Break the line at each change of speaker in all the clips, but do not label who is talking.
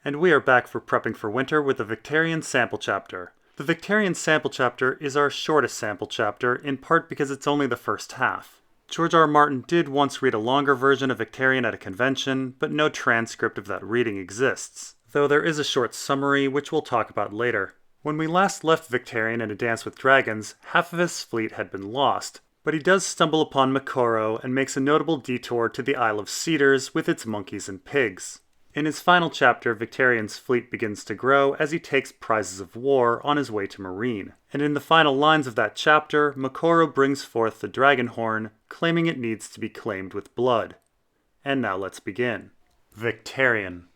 And we are back for prepping for winter with the Victarion sample chapter. The Victarion sample chapter is our shortest sample chapter, in part because it's only the first half. George R.R. Martin did once read a longer version of Victarion at a convention, but no transcript of that reading exists, though there is a short summary which we'll talk about later. When we last left Victarion in A Dance with Dragons, half of his fleet had been lost, but he does stumble upon Mokoro and makes a notable detour to the Isle of Cedars with its monkeys and pigs. In his final chapter, Victarion's fleet begins to grow as he takes prizes of war on his way to Meereen. And in the final lines of that chapter, Mokoro brings forth the dragon horn, claiming it needs to be claimed with blood. And now let's begin. Victarion.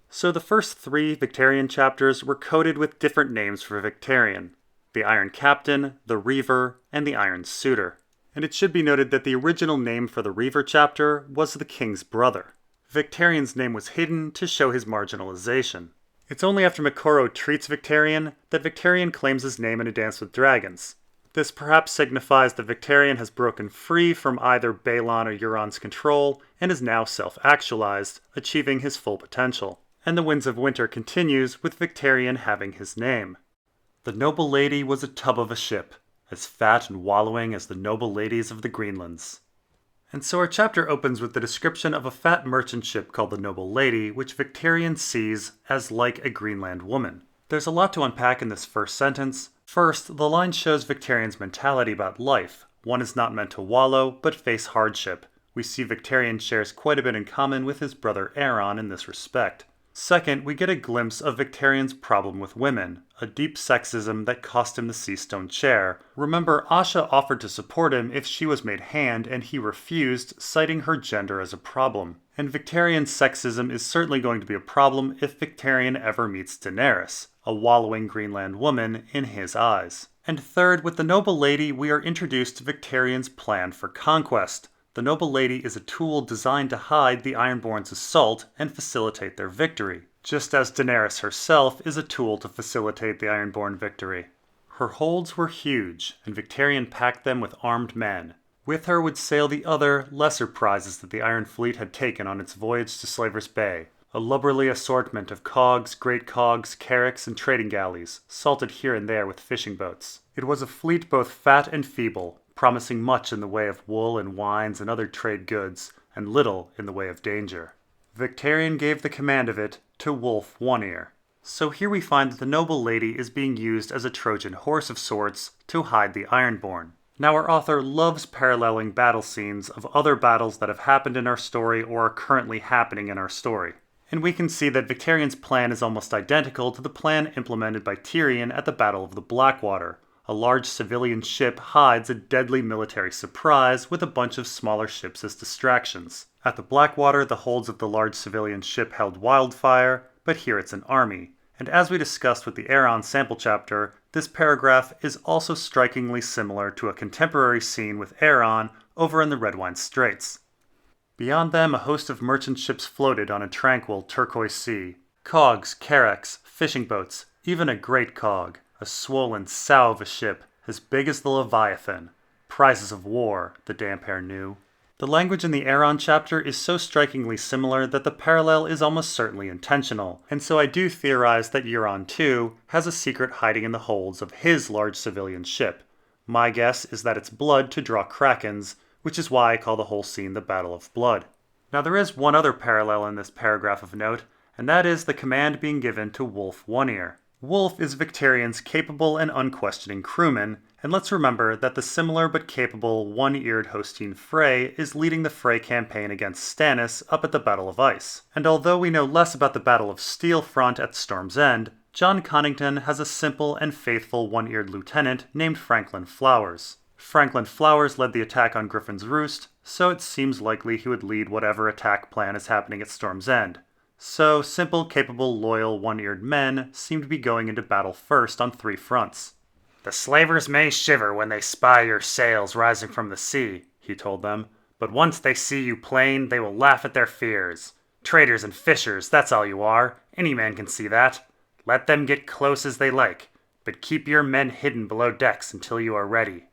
So the first 3 Victarion chapters were coded with different names for Victarion: the Iron Captain, the Reaver, and the Iron Suitor. And it should be noted that the original name for the Reaver chapter was the King's Brother. Victarion's name was hidden to show his marginalization. It's only after Mokoro treats Victarion that Victarion claims his name in A Dance with Dragons. This perhaps signifies that Victarion has broken free from either Balon or Euron's control and is now self-actualized, achieving his full potential. And the Winds of Winter continues with Victarion having his name. The noble lady was a tub of a ship, as fat and wallowing as the noble ladies of the Greenlands. And so our chapter opens with the description of a fat merchant ship called the Noble Lady, which Victarion sees as like a Greenland woman. There's a lot to unpack in this first sentence. First, the line shows Victarion's mentality about life. One is not meant to wallow, but face hardship. We see Victarion shares quite a bit in common with his brother Aeron in this respect. Second, we get a glimpse of Victarion's problem with women, a deep sexism that cost him the Sea Stone chair. Remember, Asha offered to support him if she was made hand, and he refused, citing her gender as a problem. And Victarion's sexism is certainly going to be a problem if Victarion ever meets Daenerys, a wallowing Greenland woman in his eyes. And third, with the Noble Lady, we are introduced to Victarion's plan for conquest. The Noble Lady is a tool designed to hide the Ironborn's assault and facilitate their victory, just as Daenerys herself is a tool to facilitate the Ironborn victory. Her holds were huge, and Victarion packed them with armed men. With her would sail the other, lesser prizes that the Iron Fleet had taken on its voyage to Slaver's Bay, a lubberly assortment of cogs, great cogs, carracks, and trading galleys, salted here and there with fishing boats. It was a fleet both fat and feeble, promising much in the way of wool and wines and other trade goods, and little in the way of danger. Victarion gave the command of it to Wolf One Ear. So here we find that the Noble Lady is being used as a Trojan horse of sorts to hide the Ironborn. Now our author loves paralleling battle scenes of other battles that have happened in our story or are currently happening in our story. And we can see that Victarion's plan is almost identical to the plan implemented by Tyrion at the Battle of the Blackwater. A large civilian ship hides a deadly military surprise with a bunch of smaller ships as distractions. At the Blackwater, the holds of the large civilian ship held wildfire, but here it's an army. And as we discussed with the Aeron sample chapter, this paragraph is also strikingly similar to a contemporary scene with Aeron over in the Redwine Straits. Beyond them, a host of merchant ships floated on a tranquil turquoise sea. Cogs, carracks, fishing boats, even a great cog. A swollen sow of a ship, as big as the Leviathan. Prizes of war, the damp hair knew. The language in the Aeron chapter is so strikingly similar that the parallel is almost certainly intentional, and so I do theorize that Euron too has a secret hiding in the holds of his large civilian ship. My guess is that it's blood to draw krakens, which is why I call the whole scene the Battle of Blood. Now there is one other parallel in this paragraph of note, and that is the command being given to Wolf One Ear. Wolf is Victarion's capable and unquestioning crewman, and let's remember that the similar but capable one-eared Hostine Frey is leading the Frey campaign against Stannis up at the Battle of Ice. And although we know less about the Battle of Steel Front at Storm's End, Jon Connington has a simple and faithful one-eared lieutenant named Franklin Flowers. Franklin Flowers led the attack on Griffin's Roost, so it seems likely he would lead whatever attack plan is happening at Storm's End. So, simple, capable, loyal, one-eared men seem to be going into battle first on 3 fronts. "The slavers may shiver when they spy your sails rising from the sea," he told them, "but once they see you plain, they will laugh at their fears. Traders and fishers, that's all you are. Any man can see that. Let them get close as they like, but keep your men hidden below decks until you are ready.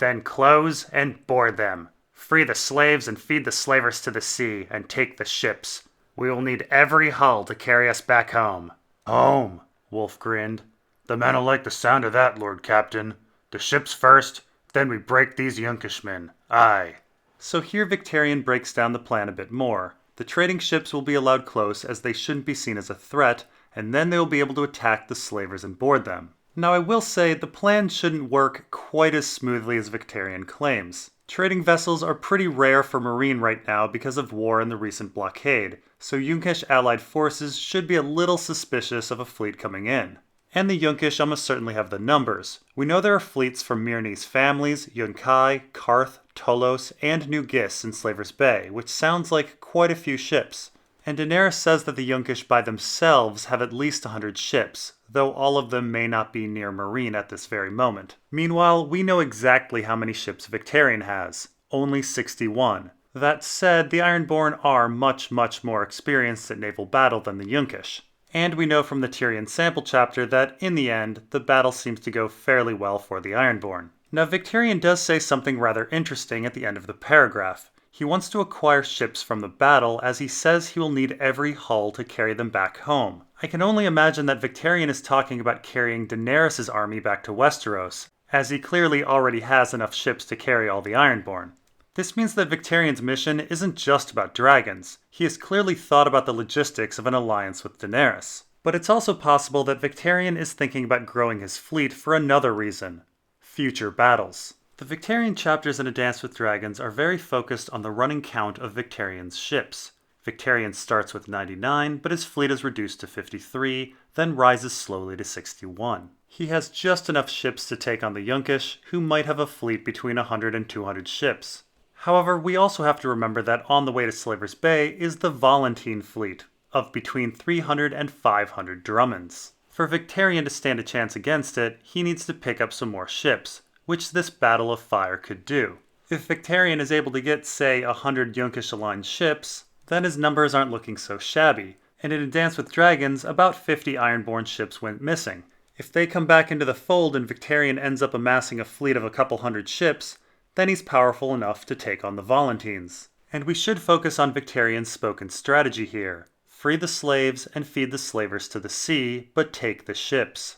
Then close and board them. Free the slaves and feed the slavers to the sea, and take the ships. We will need every hull to carry us back home. Home, Wolf grinned. The men'll like the sound of that, Lord Captain. The ships first, then we break these Yunkishmen. Aye. So here Victarion breaks down the plan a bit more. The trading ships will be allowed close as they shouldn't be seen as a threat, and then they will be able to attack the slavers and board them. Now I will say the plan shouldn't work quite as smoothly as Victarion claims. Trading vessels are pretty rare for Marine right now because of war and the recent blockade, so Yunkish allied forces should be a little suspicious of a fleet coming in. And the Yunkish almost certainly have the numbers. We know there are fleets from Myrni's families, Yunkai, Karth, Tolos, and New Gis in Slaver's Bay, which sounds like quite a few ships. And Daenerys says that the Yunkish by themselves have at least 100 ships, though all of them may not be near Marine at this very moment. Meanwhile, we know exactly how many ships Victarion has. Only 61. That said, the Ironborn are much more experienced at naval battle than the Yunkish. And we know from the Tyrion sample chapter that, in the end, the battle seems to go fairly well for the Ironborn. Now, Victarion does say something rather interesting at the end of the paragraph. He wants to acquire ships from the battle as he says he will need every hull to carry them back home. I can only imagine that Victarion is talking about carrying Daenerys' army back to Westeros, as he clearly already has enough ships to carry all the Ironborn. This means that Victarion's mission isn't just about dragons. He has clearly thought about the logistics of an alliance with Daenerys. But it's also possible that Victarion is thinking about growing his fleet for another reason: future battles. The Victarion chapters in A Dance with Dragons are very focused on the running count of Victarion's ships. Victarion starts with 99, but his fleet is reduced to 53, then rises slowly to 61. He has just enough ships to take on the Yunkish, who might have a fleet between 100 and 200 ships. However, we also have to remember that on the way to Slaver's Bay is the Volantene fleet, of between 300 and 500 Drummonds. For Victarion to stand a chance against it, he needs to pick up some more ships, which this Battle of Fire could do. If Victarion is able to get, say, 100 Yunkish-aligned ships, then his numbers aren't looking so shabby, and in A Dance with Dragons, about 50 Ironborn ships went missing. If they come back into the fold and Victarion ends up amassing a fleet of a couple hundred ships, then he's powerful enough to take on the Volantenes. And we should focus on Victarion's spoken strategy here. Free the slaves and feed the slavers to the sea, but take the ships.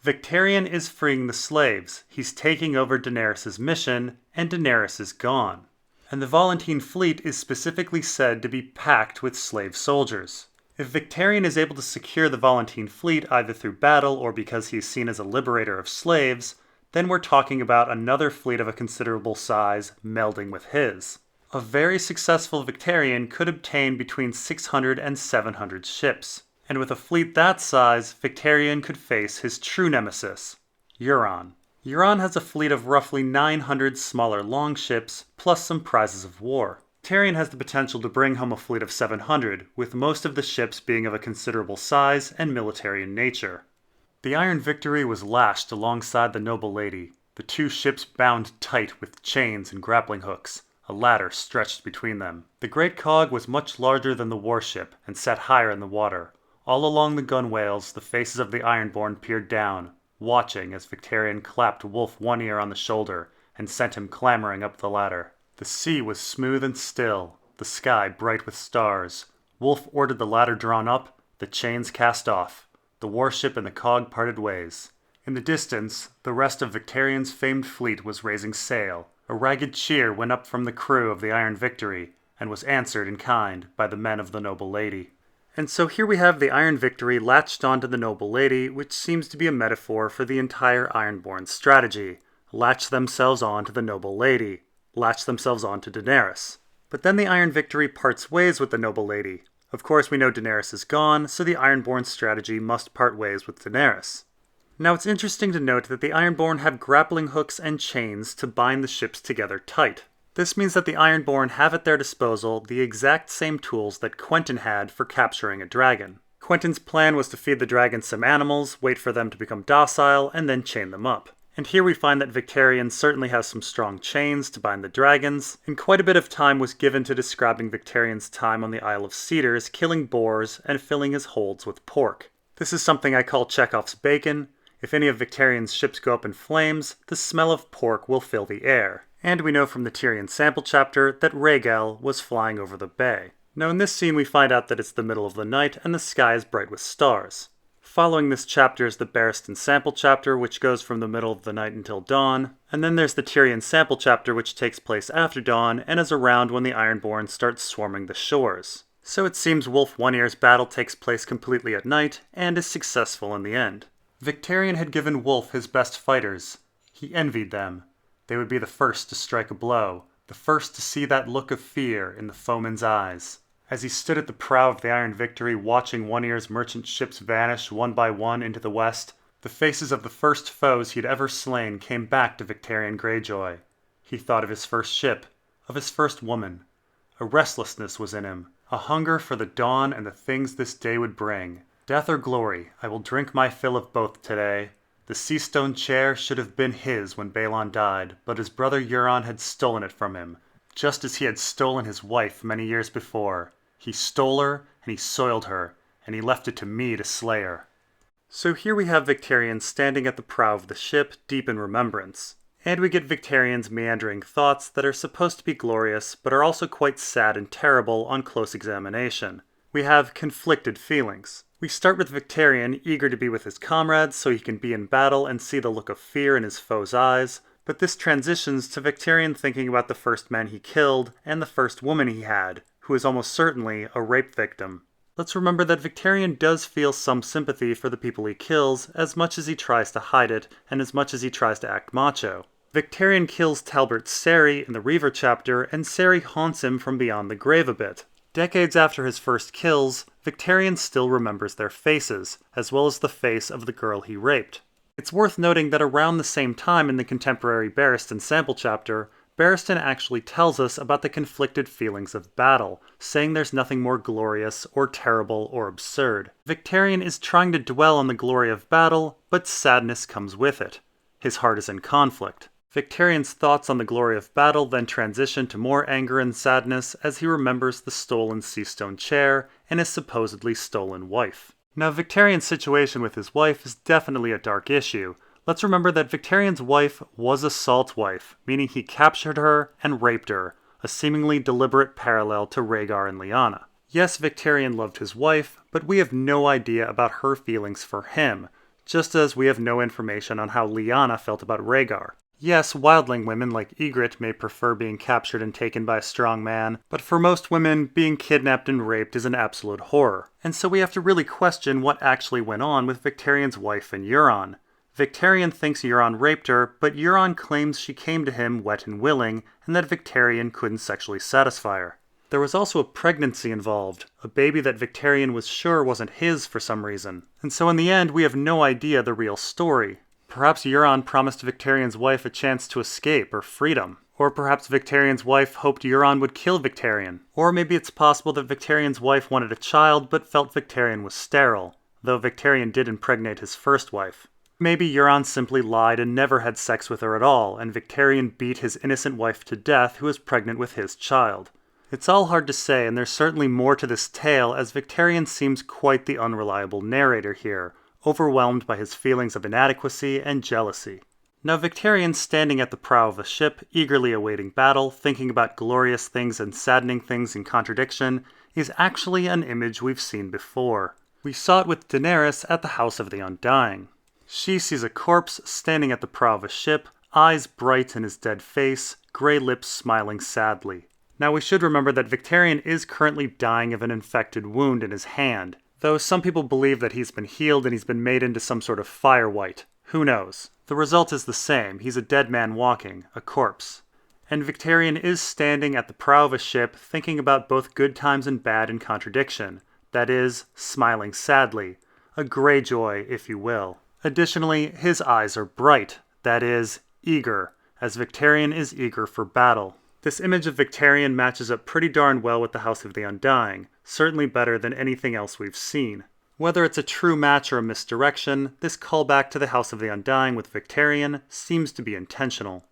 Victarion is freeing the slaves, he's taking over Daenerys' mission, and Daenerys is gone. And the Volantene fleet is specifically said to be packed with slave soldiers. If Victarion is able to secure the Volantene fleet either through battle or because he is seen as a liberator of slaves, then we're talking about another fleet of a considerable size melding with his. A very successful Victarion could obtain between 600 and 700 ships. And with a fleet that size, Victarion could face his true nemesis, Euron. Euron has a fleet of roughly 900 smaller longships, plus some prizes of war. Victarion has the potential to bring home a fleet of 700, with most of the ships being of a considerable size and military in nature. The Iron Victory was lashed alongside the Noble Lady, the two ships bound tight with chains and grappling hooks, a ladder stretched between them. The Great Cog was much larger than the warship and sat higher in the water. All along the gunwales, the faces of the Ironborn peered down, watching as Victarion clapped Wolf one ear on the shoulder and sent him clambering up the ladder. The sea was smooth and still, the sky bright with stars. Wolf ordered the ladder drawn up, the chains cast off. The warship and the cog parted ways. In the distance, the rest of Victarion's famed fleet was raising sail. A ragged cheer went up from the crew of the Iron Victory, and was answered in kind by the men of the Noble Lady. And so here we have the Iron Victory latched onto the Noble Lady, which seems to be a metaphor for the entire Ironborn strategy. Latch themselves on to the Noble Lady. Latch themselves on to Daenerys. But then the Iron Victory parts ways with the Noble Lady. Of course, we know Daenerys is gone, so the Ironborn strategy must part ways with Daenerys. Now it's interesting to note that the Ironborn have grappling hooks and chains to bind the ships together tight. This means that the Ironborn have at their disposal the exact same tools that Quentyn had for capturing a dragon. Quentyn's plan was to feed the dragons some animals, wait for them to become docile, and then chain them up. And here we find that Victarion certainly has some strong chains to bind the dragons, and quite a bit of time was given to describing Victarion's time on the Isle of Cedars, killing boars and filling his holds with pork. This is something I call Chekhov's bacon. If any of Victarion's ships go up in flames, the smell of pork will fill the air. And we know from the Tyrion sample chapter that Rhaegal was flying over the bay. Now in this scene we find out that it's the middle of the night and the sky is bright with stars. Following this chapter is the Barristan sample chapter, which goes from the middle of the night until dawn, and then there's the Tyrion sample chapter, which takes place after dawn and is around when the Ironborn start swarming the shores. So it seems Wolf One-Ear's battle takes place completely at night and is successful in the end. Victarion had given Wolf his best fighters. He envied them. They would be the first to strike a blow, the first to see that look of fear in the foeman's eyes. As he stood at the prow of the Iron Victory watching One-Ear's merchant ships vanish one by one into the west, the faces of the first foes he had ever slain came back to Victarion Greyjoy. He thought of his first ship, of his first woman. A restlessness was in him, a hunger for the dawn and the things this day would bring. Death or glory, I will drink my fill of both today. The sea-stone chair should have been his when Balon died, but his brother Euron had stolen it from him, just as he had stolen his wife many years before. He stole her, and he soiled her, and he left it to me to slay her. So here we have Victarion standing at the prow of the ship, deep in remembrance. And we get Victarion's meandering thoughts that are supposed to be glorious, but are also quite sad and terrible on close examination. We have conflicted feelings. We start with Victarion eager to be with his comrades so he can be in battle and see the look of fear in his foe's eyes, but this transitions to Victarion thinking about the first man he killed and the first woman he had, who is almost certainly a rape victim. Let's remember that Victarion does feel some sympathy for the people he kills, as much as he tries to hide it, and as much as he tries to act macho. Victarion kills Talbert Serry in the Reaver chapter, and Serry haunts him from beyond the grave a bit. Decades after his first kills, Victarion still remembers their faces, as well as the face of the girl he raped. It's worth noting that around the same time in the contemporary Barristan sample chapter, Barristan actually tells us about the conflicted feelings of battle, saying there's nothing more glorious or terrible or absurd. Victarion is trying to dwell on the glory of battle, but sadness comes with it. His heart is in conflict. Victarion's thoughts on the glory of battle then transition to more anger and sadness as he remembers the stolen sea-stone chair and his supposedly stolen wife. Now, Victarion's situation with his wife is definitely a dark issue. Let's remember that Victarion's wife was a salt wife, meaning he captured her and raped her, a seemingly deliberate parallel to Rhaegar and Lyanna. Yes, Victarion loved his wife, but we have no idea about her feelings for him, just as we have no information on how Lyanna felt about Rhaegar. Yes, wildling women like Ygritte may prefer being captured and taken by a strong man, but for most women, being kidnapped and raped is an absolute horror. And so we have to really question what actually went on with Victarion's wife and Euron. Victarion thinks Euron raped her, but Euron claims she came to him wet and willing, and that Victarion couldn't sexually satisfy her. There was also a pregnancy involved, a baby that Victarion was sure wasn't his for some reason. And so in the end, we have no idea the real story. Perhaps Euron promised Victarion's wife a chance to escape or freedom. Or perhaps Victarion's wife hoped Euron would kill Victarion. Or maybe it's possible that Victarion's wife wanted a child but felt Victarion was sterile, though Victarion did impregnate his first wife. Maybe Euron simply lied and never had sex with her at all, and Victarion beat his innocent wife to death who was pregnant with his child. It's all hard to say, and there's certainly more to this tale, as Victarion seems quite the unreliable narrator here, overwhelmed by his feelings of inadequacy and jealousy. Now Victarion, standing at the prow of a ship, eagerly awaiting battle, thinking about glorious things and saddening things in contradiction, is actually an image we've seen before. We saw it with Daenerys at the House of the Undying. She sees a corpse standing at the prow of a ship, eyes bright in his dead face, grey lips smiling sadly. Now we should remember that Victarion is currently dying of an infected wound in his hand, though some people believe that he's been healed and he's been made into some sort of fire wight. Who knows? The result is the same. He's a dead man walking, a corpse. And Victarion is standing at the prow of a ship, thinking about both good times and bad in contradiction. That is, smiling sadly. A Greyjoy, if you will. Additionally, his eyes are bright, that is, eager, as Victarion is eager for battle. This image of Victarion matches up pretty darn well with the House of the Undying, certainly better than anything else we've seen. Whether it's a true match or a misdirection, this callback to the House of the Undying with Victarion seems to be intentional.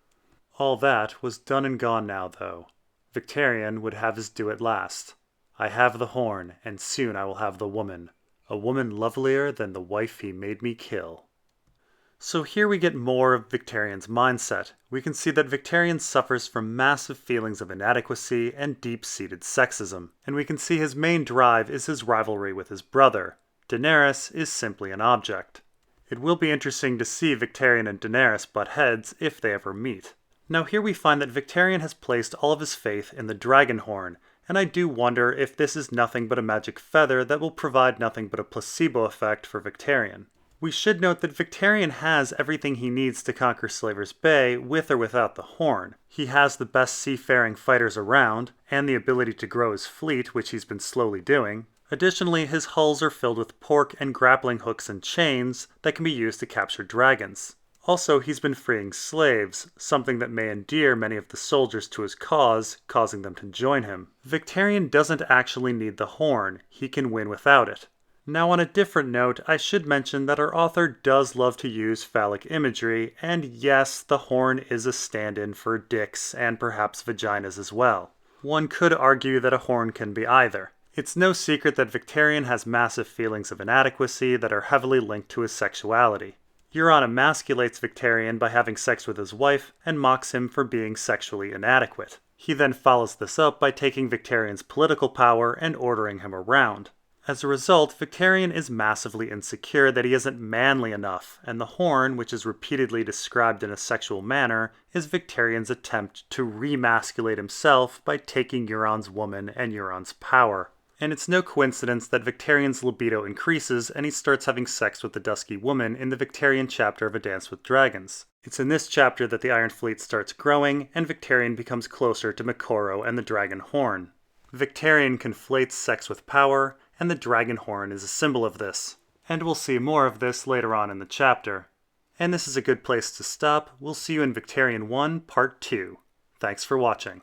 All that was done and gone now, though. Victarion would have his due at last. I have the horn, and soon I will have the woman. A woman lovelier than the wife he made me kill. So here we get more of Victarion's mindset. We can see that Victarion suffers from massive feelings of inadequacy and deep-seated sexism, and we can see his main drive is his rivalry with his brother. Daenerys is simply an object. It will be interesting to see Victarion and Daenerys butt heads if they ever meet. Now here we find that Victarion has placed all of his faith in the dragon horn, and I do wonder if this is nothing but a magic feather that will provide nothing but a placebo effect for Victarion. We should note that Victarion has everything he needs to conquer Slaver's Bay with or without the horn. He has the best seafaring fighters around, and the ability to grow his fleet, which he's been slowly doing. Additionally, his hulls are filled with pork and grappling hooks and chains that can be used to capture dragons. Also, he's been freeing slaves, something that may endear many of the soldiers to his cause, causing them to join him. Victarion doesn't actually need the horn, he can win without it. Now on a different note, I should mention that our author does love to use phallic imagery, and yes, the horn is a stand-in for dicks and perhaps vaginas as well. One could argue that a horn can be either. It's no secret that Victarion has massive feelings of inadequacy that are heavily linked to his sexuality. Euron emasculates Victarion by having sex with his wife and mocks him for being sexually inadequate. He then follows this up by taking Victarion's political power and ordering him around. As a result, Victarion is massively insecure that he isn't manly enough, and the horn, which is repeatedly described in a sexual manner, is Victarion's attempt to remasculate himself by taking Euron's woman and Euron's power. And it's no coincidence that Victarion's libido increases and he starts having sex with the Dusky Woman in the Victarion chapter of A Dance with Dragons. It's in this chapter that the Iron Fleet starts growing, and Victarion becomes closer to Mokoro and the Dragon Horn. Victarion conflates sex with power, and the dragon horn is a symbol of this. And we'll see more of this later on in the chapter. And this is a good place to stop. We'll see you in Victarion 1 Part 2. Thanks for watching.